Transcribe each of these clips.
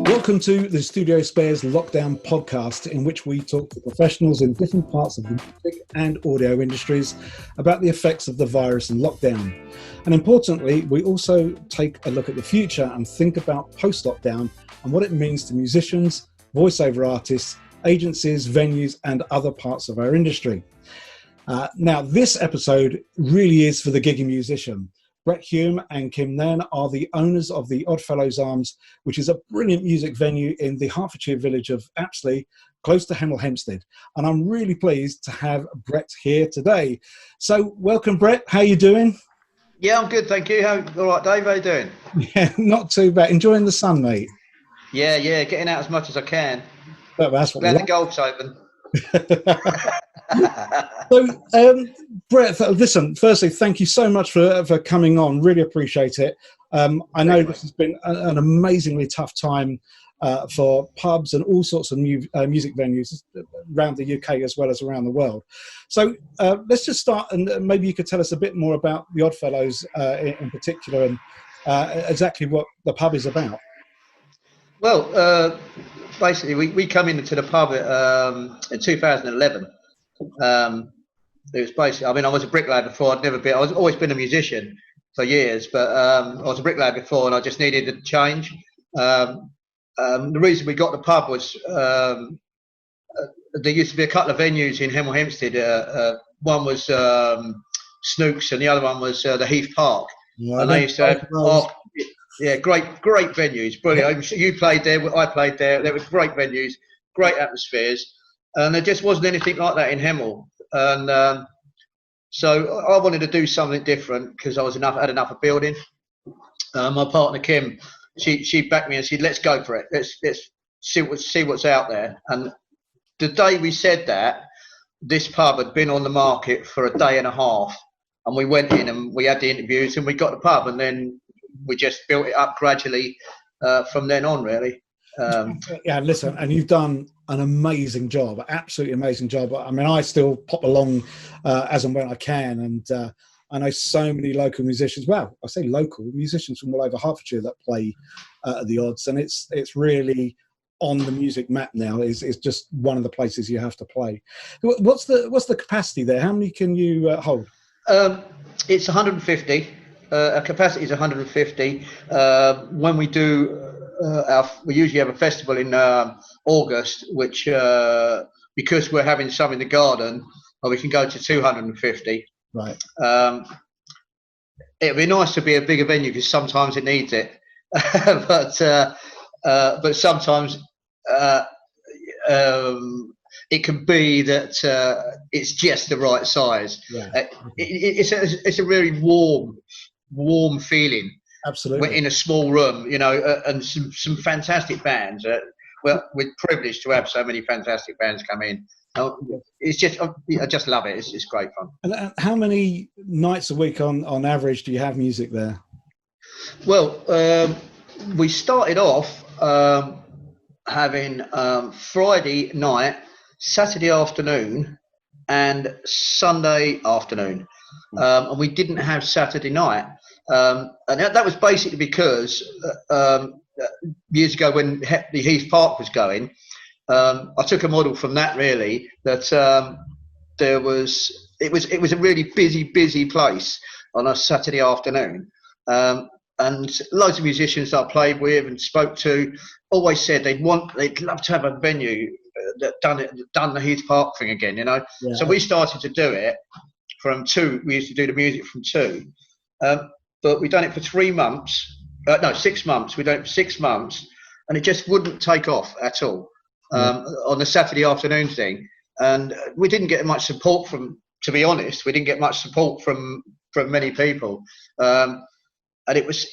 Welcome to the Studiospares Lockdown Podcast, in which we talk to professionals in different parts of the music and audio industries about the effects of the virus and lockdown. And importantly, we also take a look at the future and think about post-lockdown and what it means to musicians, voiceover artists, agencies, venues, and other parts of our industry. Now, this episode really is for the giggy musician. Brett Hulme and Kim Nairn are the owners of the Oddfellows Arms, which is a brilliant music venue in the Hertfordshire village of Apsley, close to Hemel Hempstead. And I'm really pleased to have Brett here today. So welcome, Brett. How are you doing? Yeah, I'm good, thank you. All right, Dave, how you doing? Yeah, not too bad. Enjoying the sun, mate? Yeah, getting out as much as I can. But that's what glad the golf's open. So, Brett, listen, firstly, thank you so much for coming on. Really appreciate it. I know this has been an amazingly tough time for pubs and all sorts of new music venues around the UK as well as around the world. So let's just start, and maybe you could tell us a bit more about the Oddfellows in particular and exactly what the pub is about. Well, basically, we come into the pub in 2011. It was basically, I was a bricklayer before. I was always been a musician for years, but I was a bricklayer before, and I just needed a change. The reason we got the pub was there used to be a couple of venues in Hemel Hempstead. One was Snooks, and the other one was the Heath Park. And they used to have great venues, brilliant. You played there, I played there. There were great venues, great atmospheres, and there just wasn't anything like that in Hemel. And so I wanted to do something different because I had enough of building. My partner Kim, she backed me and said, "Let's go for it. Let's see what's out there." And the day we said that, this pub had been on the market for a day and a half, and we went in and we had the interviews and we got the pub, and then we just built it up gradually from then on, really. Yeah, listen, and you've done an amazing job, absolutely amazing job. I still pop along as and when I can, and I know so many local musicians. Well, I say local musicians from all over Hertfordshire that play at the Odds, and it's really on the music map now. It's just one of the places you have to play. What's the capacity there? How many can you hold? It's 150. Our capacity is 150. When we do, we usually have a festival in August, which because we're having some in the garden, we can go to 250. Right. It'd be nice to be a bigger venue because sometimes it needs it, but sometimes it can be that it's just the right size. Yeah. It's a really warm feeling. Absolutely. In a small room, and some fantastic bands. We're privileged to have so many fantastic bands come in. It's just, I just love it. It's great fun. And how many nights a week on average do you have music there? Well, we started off having Friday night, Saturday afternoon, and Sunday afternoon, and we didn't have Saturday night. And that was basically because years ago when the Heath Park was going, I took a model from that, really, that it was a really busy place on a Saturday afternoon, and loads of musicians that I played with and spoke to always said they'd love to have a venue that done the Heath Park thing again, Yeah. So we started to do it from 2. We used to do the music from 2. But we've done it for 6 months. We've done it for 6 months, and it just wouldn't take off at all on the Saturday afternoon thing. And we didn't get much support to be honest, from many people. And it was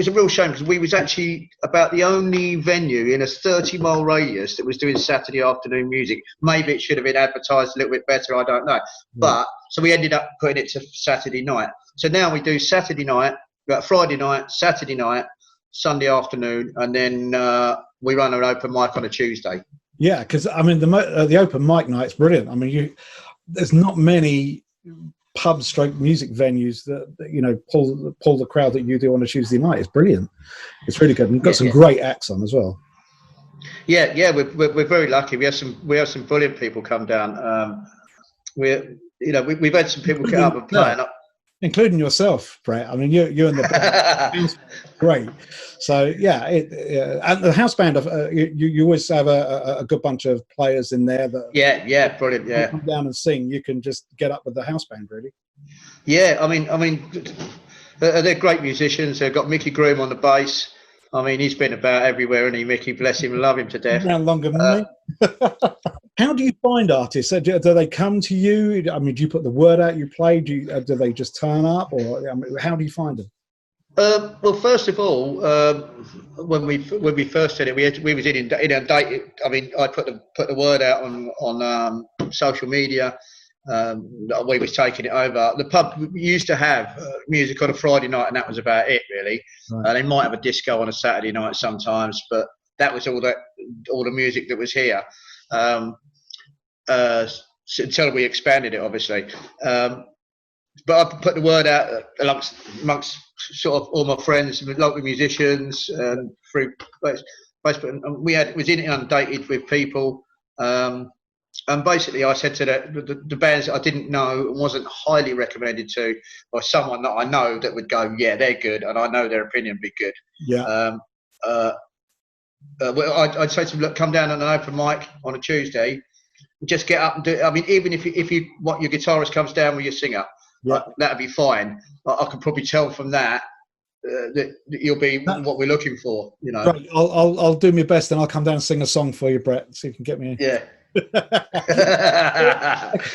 a real shame because we was actually about the only venue in a 30-mile radius that was doing Saturday afternoon music. Maybe it should have been advertised a little bit better, I don't know. But so we ended up putting it to Saturday night. So now we do Saturday night, Friday night, Saturday night, Sunday afternoon, and then we run an open mic on a Tuesday. Yeah, because the open mic night's brilliant. There's not many pub stroke music venues that pull the crowd that you do on a Tuesday night. It's brilliant. It's really good. And you've got some great acts on as well. Yeah, we're very lucky. We have some brilliant people come down. We've had some people get up and play, including yourself, Brett. I mean, you and the band, great. So and the house band. You always have a good bunch of players in there that brilliant. Yeah, come down and sing. You can just get up with the house band, really. Yeah, I mean, they're great musicians. They've got Mickey Groom on the bass. I mean, he's been about everywhere, and Mickey, bless him, love him to death. Around longer than me. How do you find artists? Do they come to you? I mean, do you put the word out? You play? Do they just turn up, or how do you find them? Well, first of all, when we first did it, we was inundated. I mean, I put the word out on social media. We was taking it over. The pub used to have music on a Friday night, and that was about it, really. Right. They might have a disco on a Saturday night sometimes, but that was all the music that was here. Until we expanded it, obviously. But I put the word out amongst sort of all my friends, local musicians, and through Facebook. And we was inundated with people. And basically, I said to the bands that I didn't know and wasn't highly recommended to, or someone that I know that would go, yeah, they're good, and I know their opinion would be good. Yeah. I'd say to them, look, come down on an open mic on a Tuesday, just get up and do it. I mean, even if you want your guitarist comes down with your singer, that'd be fine. I can probably tell from that that you'll be what we're looking for. Right. I'll do my best, and I'll come down and sing a song for you, Brett, so you can get me. Yeah.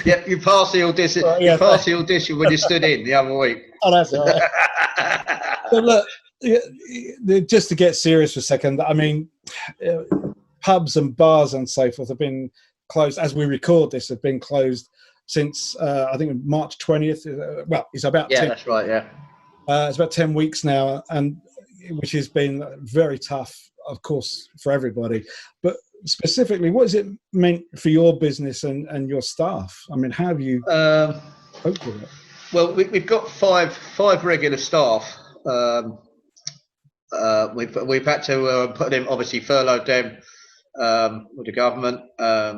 Yeah, you passed the audition. You passed the audition when you stood in the other week. Oh, that's all right. But look, just to get serious for a second, I mean, pubs and bars and so forth have been closed as we record this. Have been closed since I think March 20th. Well, it's about 10, that's right. Yeah, it's about 10 weeks now, and which has been very tough, of course, for everybody. But specifically, what has it meant for your business and your staff? I mean, how have you coped with it? Well, we've got five regular staff. We've had to put them, obviously furloughed them with the government. I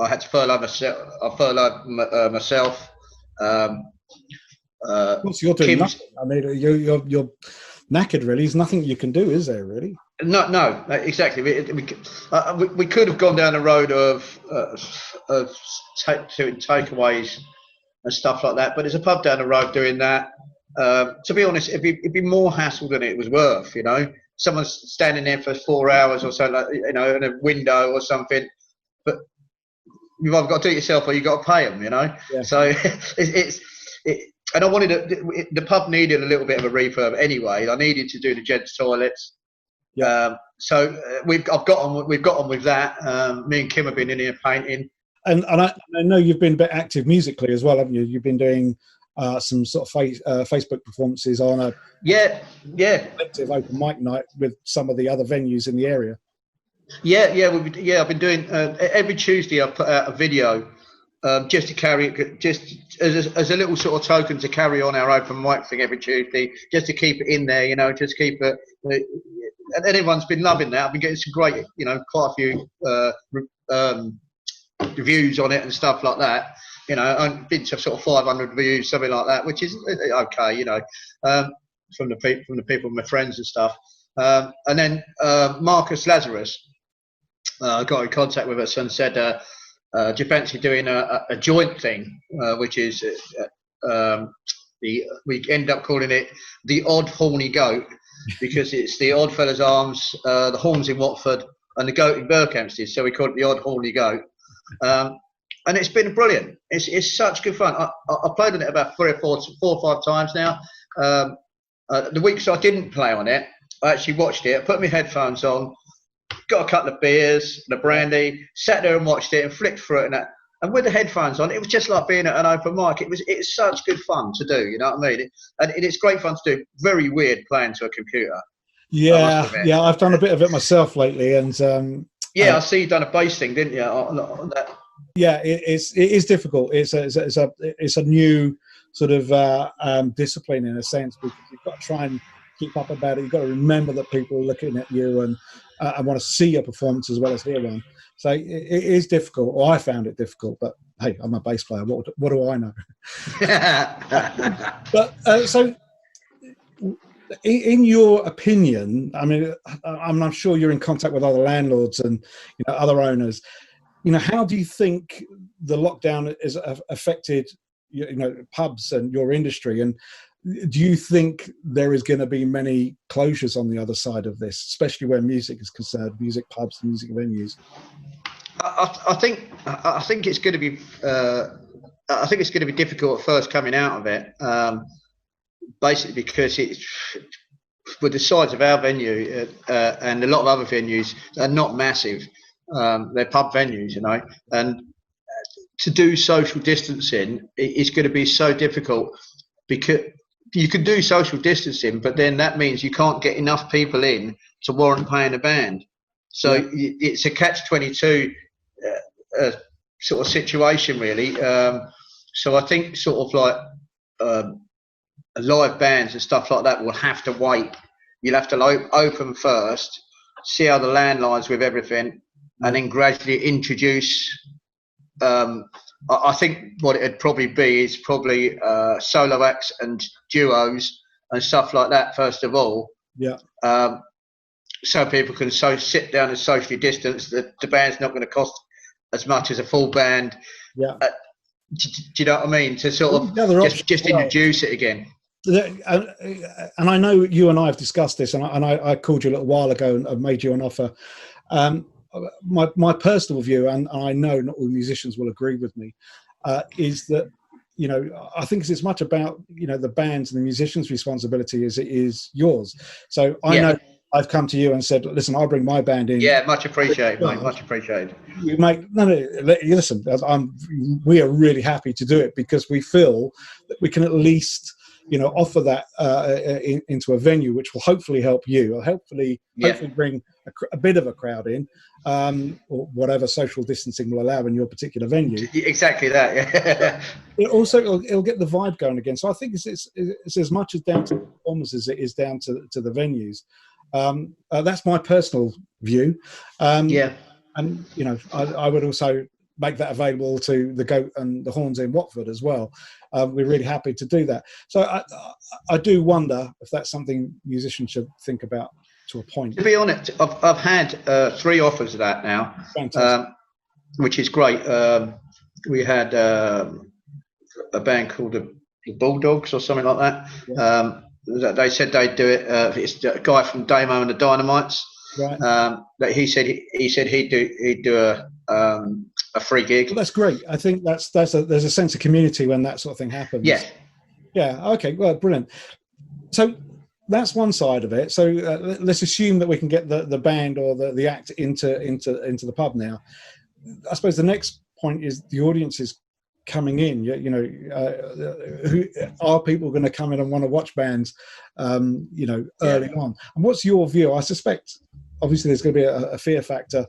had to furlough myself. I furloughed myself. So you're doing nothing. I mean, you're knackered. Really, there's nothing you can do, is there? Really? No, exactly. We could have gone down the road of takeaways and stuff like that, but there's a pub down the road doing that. To be honest, it'd be more hassle than it was worth. Someone's standing there for 4 hours or so, like, in a window or something. But you've either got to do it yourself or you've got to pay them. Yeah. So and I wanted the pub needed a little bit of a refurb anyway. I needed to do the gents' toilets. Yeah. So we've got on with that. Me and Kim have been in here painting. And I know you've been a bit active musically as well, haven't you? You've been doing some sort of Facebook performances on a collective open mic night with some of the other venues in the area. I've been doing every Tuesday. I put out a video just to carry, just as a little sort of token to carry on our open mic thing every Tuesday, just to keep it in there, just keep it. And everyone's been loving that. I've been getting some great, quite a few reviews on it and stuff like that. I've been to sort of 500 reviews, something like that, which is okay, from the people, my friends and stuff. And then Marcus Lazarus got in contact with us and said, do you fancy doing a joint thing, which is we end up calling it the Odd Horny Goat, because it's the Oddfellows Arms, the Horns in Watford, and the Goat in Berkhamsted, so we call it the Odd Horny Goat. And it's been brilliant. It's such good fun. I played on it about 4 or 5 times now. The weeks I didn't play on it, I actually watched it. I put my headphones on, got a couple of beers and a brandy, sat there and watched it and flicked through it. And with the headphones on, it was just like being at an open mic. It's such good fun to do, you know what I mean? And it's great fun to do. Very weird playing to a computer. Yeah, I've done a bit of it myself lately, and I see you done a bass thing, didn't you? On that. Yeah, it is difficult. It's a new sort of discipline in a sense, because you've got to try and keep up about it. You've got to remember that people are looking at you and want to see your performance as well as hear one. So it is difficult, or I found it difficult, but hey, I'm a bass player. What do I know? But so in your opinion, I mean, I'm sure you're in contact with other landlords and other owners. How do you think the lockdown has affected pubs and your industry? And do you think there is going to be many closures on the other side of this, especially where music is concerned, music pubs and music venues? I think it's going to be difficult at first coming out of it, basically because it's with the size of our venue and a lot of other venues are not massive. They're pub venues, and to do social distancing is going to be so difficult, because you can do social distancing, but then that means you can't get enough people in to warrant paying a band. So it's a catch-22 sort of situation, really. So I think sort of like live bands and stuff like that will have to wait. You'll have to open first, see how the land lies with everything, and then gradually introduce. I think what it'd probably be is probably solo acts and duos and stuff like that first of all. Yeah. So people can sit down and socially distance. The band's not going to cost as much as a full band. Yeah. Do you know what I mean? To sort of just introduce it again. And I know you and I have discussed this, and I called you a little while ago and made you an offer. My personal view, and I know not all musicians will agree with me, is that I think it's as much about the band's and the musicians' responsibility as it is yours. So I know I've come to you and said, listen, I'll bring my band in. Yeah, much appreciated, mate. Much appreciated. Listen, we are really happy to do it, because we feel that we can at least offer that into a venue, which will hopefully help you, or hopefully bring a bit of a crowd in, or whatever social distancing will allow in your particular venue. Exactly that. Yeah. It'll get the vibe going again. So I think it's as much as down to the performers as it is down to the venues. That's my personal view. And I would also make that available to the Goat and the Horns in Watford as well. We're really happy to do that. So I do wonder if that's something musicians should think about to a point. To be honest, I've had 3 offers of that now, which is great. We had a band called the Bulldogs or something like that. Yeah. They said they'd do it. It's a guy from Damo and the Dynamites. Right. That he said he'd do a free gig. Well, that's great. I think there's a sense of community when that sort of thing happens. Yeah. Yeah. Okay. Well, brilliant. So that's one side of it. So let's assume that we can get the band or the act into the pub now. I suppose the next point is the audience is coming in. Who are people going to come in and want to watch bands? Early on. And what's your view? I suspect, obviously, there's going to be a fear factor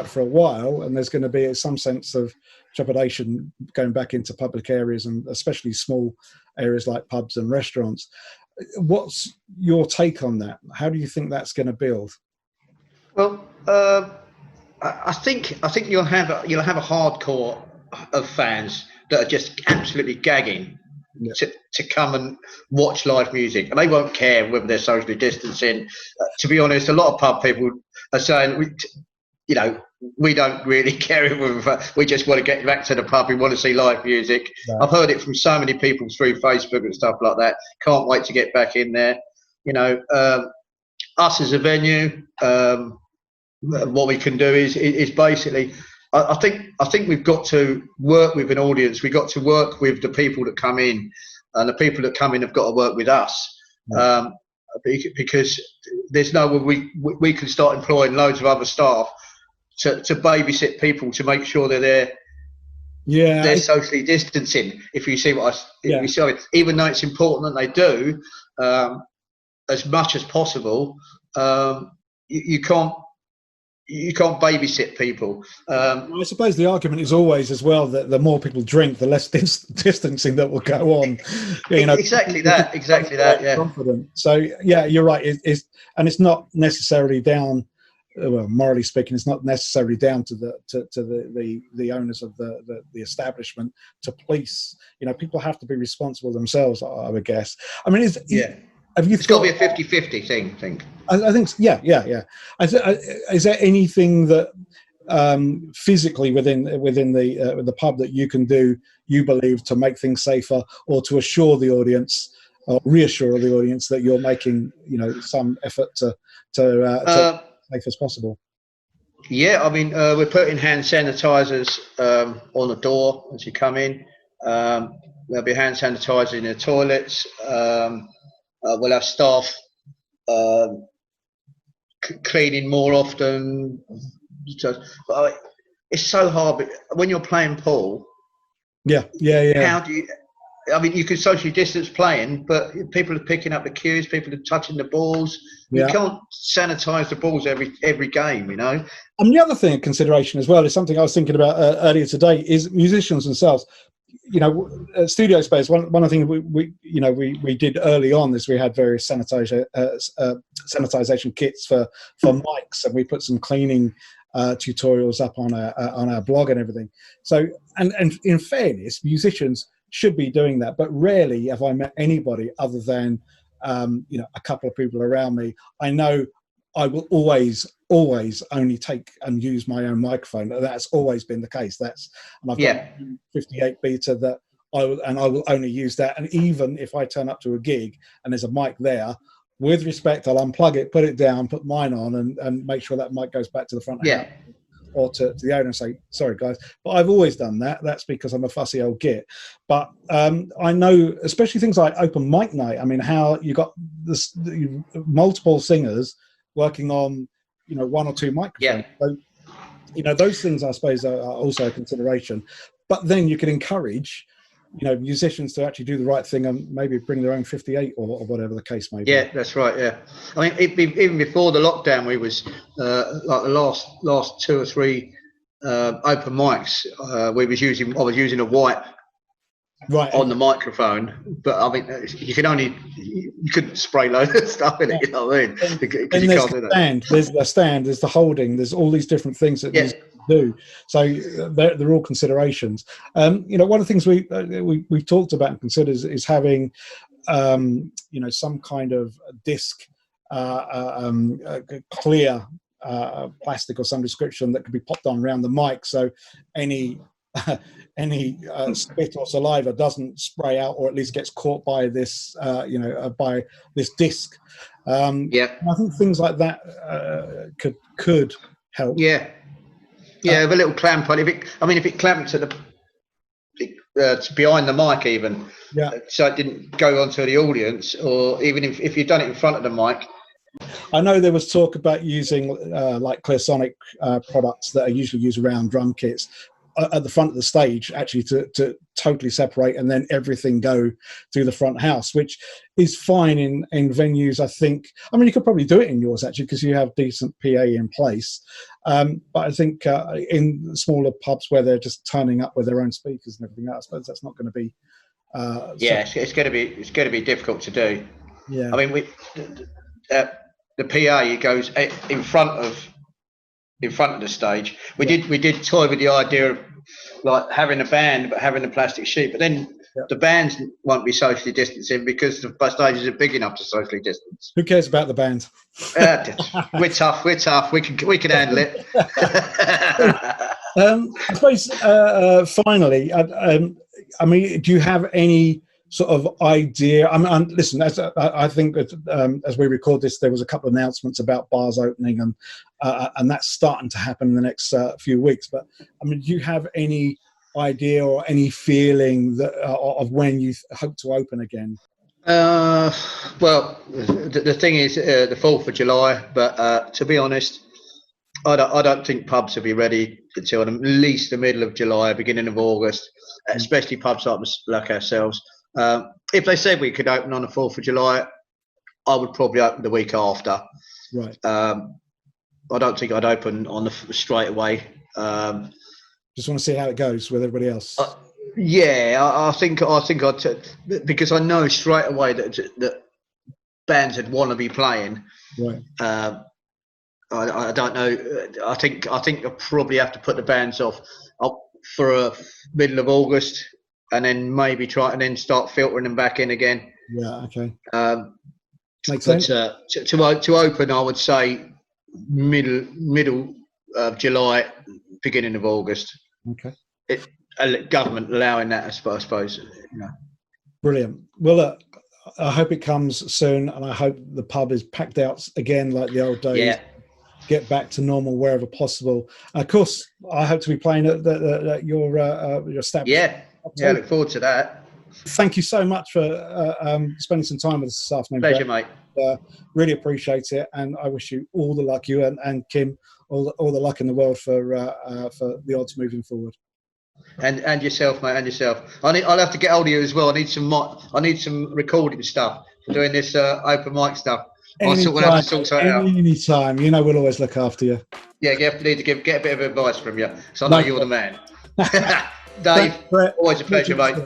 for a while, and there's going to be some sense of trepidation going back into public areas, and especially small areas like pubs and restaurants. What's your take on that? How do you think that's going to build? Well, I think you'll have a hardcore of fans that are just absolutely gagging to come and watch live music, and they won't care whether they're socially distancing. To be honest, a lot of pub people are saying, we don't really care if we just want to get back to the pub. We want to see live music. Right. I've heard it from so many people through Facebook and stuff like that. Can't wait to get back in there. Us as a venue, what we can do is basically, I think we've got to work with an audience. We've got to work with the people that come in, and the people that come in have got to work with us. Right. Because there's no way we can start employing loads of other staff to babysit people to make sure they're socially distancing. If you see you see it, even though it's important that they do as much as possible, you can't you can't babysit people. I suppose the argument is always as well that the more people drink, the less distancing that will go on. Exactly that. Yeah. Confident. So yeah, you're right. And it's not necessarily down. Well, morally speaking, it's not necessarily down to the owners of the establishment to police. People have to be responsible themselves, I would guess. I mean, it's got to be a 50-50 thing. I think, yeah. Is there anything that physically within the pub that you can do, you believe, to make things safer, or to assure the audience, or reassure the audience that you're making, some effort to safe as possible? Yeah, I mean, we're putting hand sanitizers on the door as you come in. There'll be hand sanitizer in the toilets. We'll have staff cleaning more often. But it's so hard when you're playing pool. Yeah. How do you? I mean, you can socially distance playing, but people are picking up the cues. People are touching the balls. You can't sanitize the balls every game, And the other thing, consideration as well, is something I was thinking about earlier today, is musicians themselves. At Studiospares, one of the things we did early on is we had various sanitization kits for mics, and we put some cleaning tutorials up on our blog and everything. So, and in fairness, musicians should be doing that, but rarely have I met anybody other than a couple of people around me. I know I will always only take and use my own microphone. That's always been the case. And I've got a 58 beta that I will only use that. And even if I turn up to a gig and there's a mic there, with respect, I'll unplug it, put it down, put mine on, and make sure that mic goes back to the front. Yeah. Or to the owner and say, sorry guys, but I've always done that. That's because I'm a fussy old git. But I know, especially things like open mic night, I mean, how you got multiple singers working on, one or two microphones. Yeah. So, those things I suppose are also a consideration. But then you can encourage, musicians to actually do the right thing and maybe bring their own 58 or whatever the case may be. Yeah, that's right. Yeah, I mean, even before the lockdown, we was like the last 2 or 3 open mics. I was using a wipe on the microphone, but I mean, you couldn't spray loads of stuff in it. You know what I mean? Because you can't do that. There's the stand. There's the holding. There's all these different things that do. So they're all considerations. One of the things we've talked about and considered is having some kind of disc, clear plastic or some description that could be popped on around the mic, so any spit or saliva doesn't spray out, or at least gets caught by this by this disc. I think things like that could help. Yeah, with a little clamp on. If it clamped to to behind the mic, even, so it didn't go onto the audience, or even if you've done it in front of the mic. I know there was talk about using like Clearsonic products that are usually used around drum kits at the front of the stage, actually to totally separate, and then everything go to the front house, which is fine in venues, I think. I mean, you could probably do it in yours, actually, because you have decent PA in place. But I think in smaller pubs where they're just turning up with their own speakers and everything else, I suppose that's not going to be... it's going to be difficult to do. Yeah. I mean, the PA, it goes in front of the stage. We did toy with the idea of like having a band but having a plastic sheet, but then the bands won't be socially distancing because the stages are big enough to socially distance. Who cares about the band? We're tough. We can handle it. I suppose finally, I mean, do you have any sort of idea? I mean, listen, I think that as we record this, there was a couple of announcements about bars opening, and that's starting to happen in the next few weeks. But I mean, do you have any idea or any feeling that of when you hope to open again? Well, the thing is the 4th of July, but to be honest, I don't think pubs will be ready until at least the middle of July, beginning of August, especially pubs like ourselves. If they said we could open on the 4th of July, I would probably open the week after. Right. I don't think I'd open on the straight away. Just want to see how it goes with everybody else. I think I'd because I know straight away that bands would want to be playing. Right. I don't know. I think I'll probably have to put the bands off for middle of August, and then maybe try and then start filtering them back in again. Yeah. Okay. Makes But sense. to open, I would say middle of July, beginning of August. Okay. Government allowing that, I suppose. Brilliant. Well, look, I hope it comes soon, and I hope the pub is packed out again like the old days. Yeah. Get back to normal wherever possible. Of course, I hope to be playing at your establishment. Yeah. I look forward to that. Thank you so much for spending some time with us this afternoon. Pleasure, Brett. mate. Really appreciate it, and I wish you all the luck, you and Kim, all the luck in the world for the odds moving forward. And yourself, mate, and yourself. I'll have to get hold of you as well. I need some recording stuff for doing this open mic stuff. We'll have to sort that out. Anytime. We'll always look after you. Yeah, you need to get a bit of advice from you. So I know you're the man. Dave, Brett. always a pleasure, mate.